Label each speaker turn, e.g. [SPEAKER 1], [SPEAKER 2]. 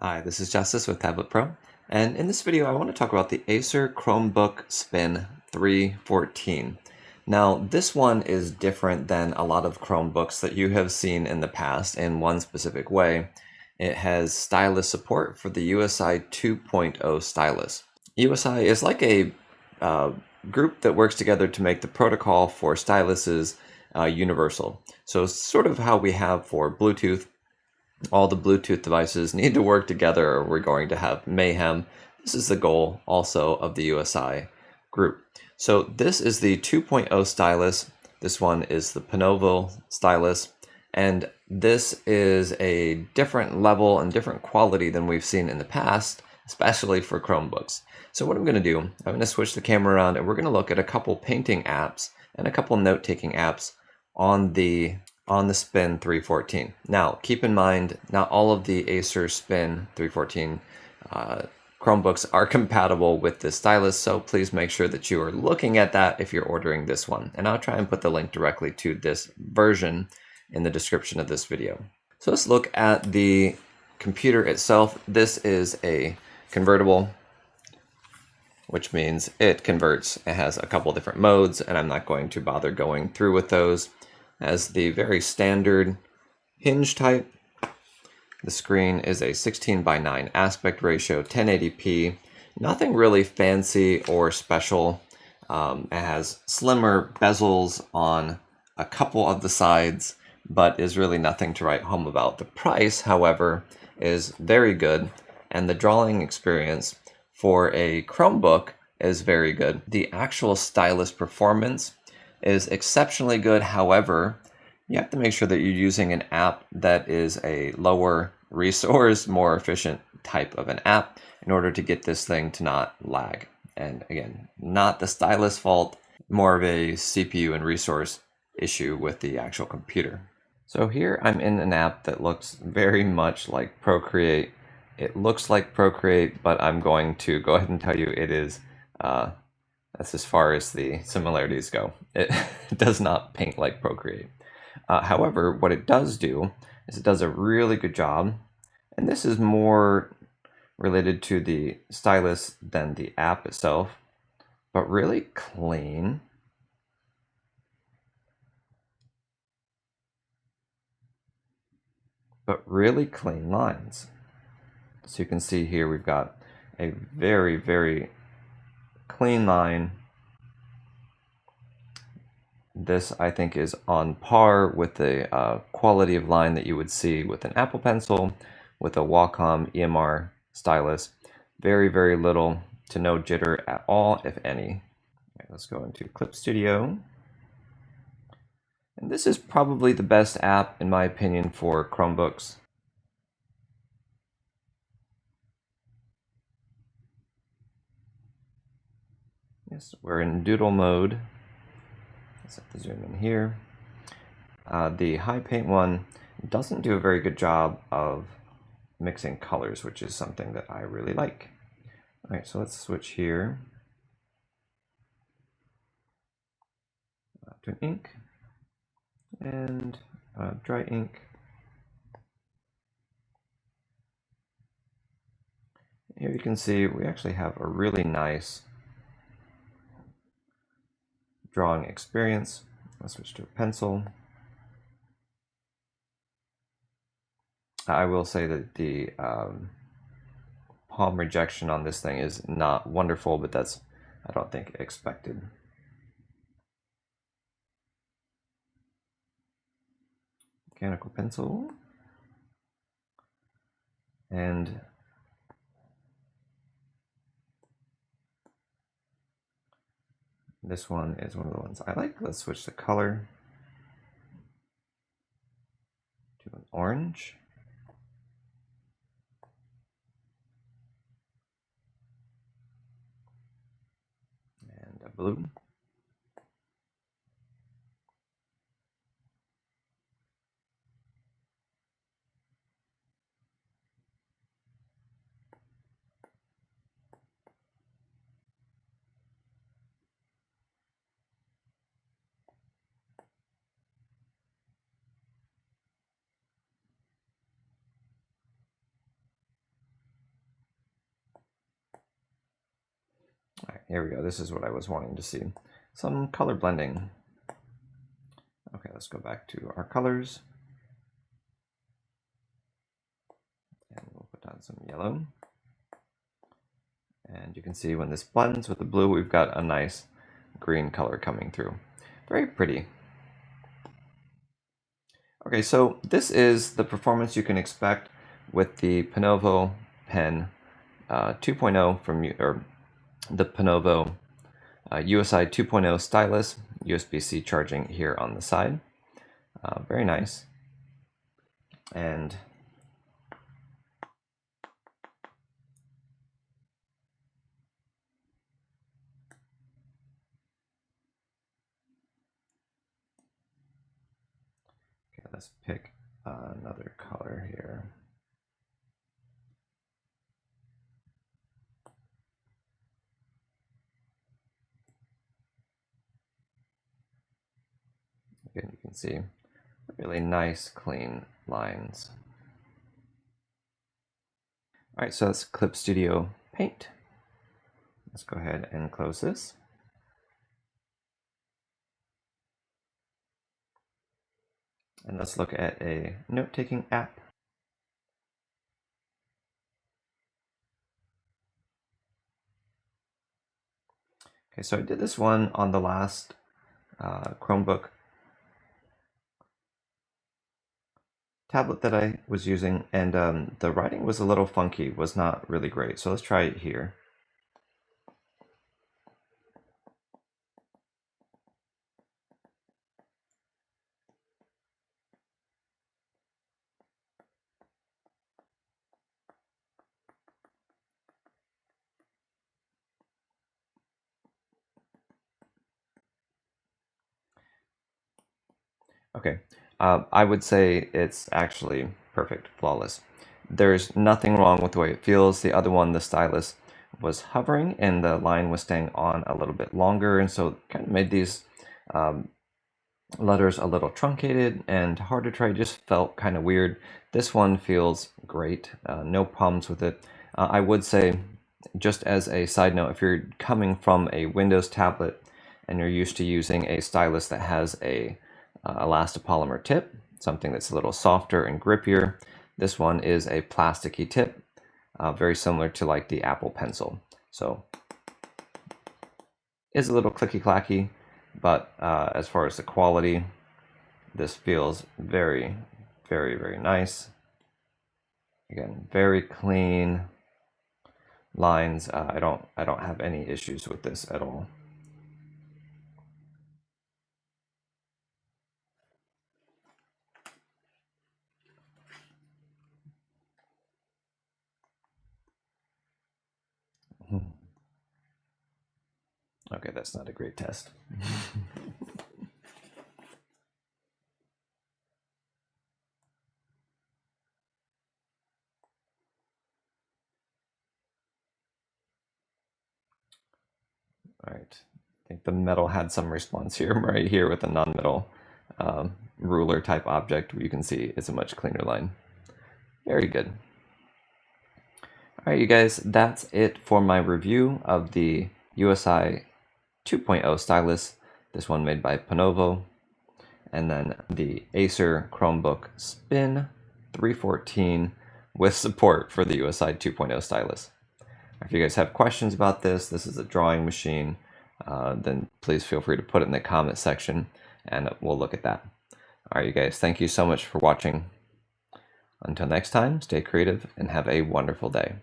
[SPEAKER 1] Hi, this is Justice with Tablet Pro, and in this video I want to talk about the Acer Chromebook Spin 314. Now, this one is different than a lot of Chromebooks that you have seen in the past in one specific way. It has stylus support for the USI 2.0 stylus. USI is like a group that works together to make the protocol for styluses universal. So sort of how we have for Bluetooth. All the Bluetooth devices need to work together or we're going to have mayhem. This is the goal also of the USI group. So this is the 2.0 stylus. This one is the Penoval stylus. And this is a different level and different quality than we've seen in the past, especially for Chromebooks. So what I'm going to do, I'm going to switch the camera around and we're going to look at a couple painting apps and a couple note-taking apps on the Spin 314. Now, keep in mind, not all of the Acer Spin 314 Chromebooks are compatible with this stylus, so please make sure that you are looking at that if you're ordering this one. And I'll try and put the link directly to this version in the description of this video. So let's look at the computer itself. This is a convertible, which means it converts. It has a couple different modes, and I'm not going to bother going through with those. As the very standard hinge type. The screen is a 16:9 aspect ratio, 1080p. Nothing really fancy or special. It has slimmer bezels on a couple of the sides, but is really nothing to write home about. The price, however, is very good, and the drawing experience for a Chromebook is very good. The actual stylus performance is exceptionally good. However, you have to make sure that you're using an app that is a lower resource, more efficient type of an app in order to get this thing to not lag. And again, not the stylus fault, more of a CPU and resource issue with the actual computer. So here I'm in an app that looks very much like Procreate. It looks like Procreate, but I'm going to go ahead and tell you it is that's as far as the similarities go. It does not paint like Procreate. However, what it does do is it does a really good job, and this is more related to the stylus than the app itself, but really clean. But really clean lines. So you can see here we've got a very, very clean line. This, I think, is on par with the quality of line that you would see with an Apple Pencil, with a Wacom EMR stylus. Very, very little to no jitter at all, if any. Okay, let's go into Clip Studio. And this is probably the best app, in my opinion, for Chromebooks. Yes, we're in doodle mode. Let's have to zoom in here. The high paint one doesn't do a very good job of mixing colors, which is something that I really like. All right, so let's switch here to an ink and dry ink. Here you can see we actually have a really nice drawing experience. Let's switch to a pencil. I will say that the palm rejection on this thing is not wonderful, but that's, I don't think, expected. Mechanical pencil. And this one is one of the ones I like. Let's switch the color to an orange. And a blue. here we go. This is what I was wanting to see. Some color blending. Okay, let's go back to our colors. And we'll put down some yellow. And you can see when this blends with the blue, we've got a nice green color coming through. Very pretty. Okay, so this is the performance you can expect with the Penoval Pen 2.0 from the Penoval USI 2.0 Stylus, USB-C charging here on the side. Very nice. And okay, let's pick another color here. Again, you can see really nice, clean lines. All right, so that's Clip Studio Paint. Let's go ahead and close this. And let's look at a note-taking app. Okay, so I did this one on the last Chromebook tablet that I was using, and the writing was a little funky, was not really great. So let's try it here. Okay, I would say it's actually perfect, flawless. There's nothing wrong with the way it feels. The other one, the Stylus, was hovering and the line was staying on a little bit longer, and so it kind of made these letters a little truncated and hard to try. Just felt kind of weird. This one feels great, no problems with it. I would say, just as a side note, if you're coming from a Windows tablet and you're used to using a stylus that has a elastopolymer tip, something that's a little softer and grippier, this one is a plasticky tip, very similar to like the Apple Pencil. So is a little clicky clacky, but as far as the quality, this feels very, very, very nice. Again, very clean lines. I don't have any issues with this at all. Okay, that's not a great test. All right, I think the metal had some response here, right here with a non-metal ruler type object, where you can see it's a much cleaner line. Very good. All right, you guys, that's it for my review of the USI 2.0 stylus, this one made by Penoval, and then the Acer Chromebook Spin 314 with support for the USI 2.0 stylus. If you guys have questions about this is a drawing machine, then please feel free to put it in the comment section and we'll look at that. All right, you guys, thank you so much for watching. Until next time, stay creative and have a wonderful day.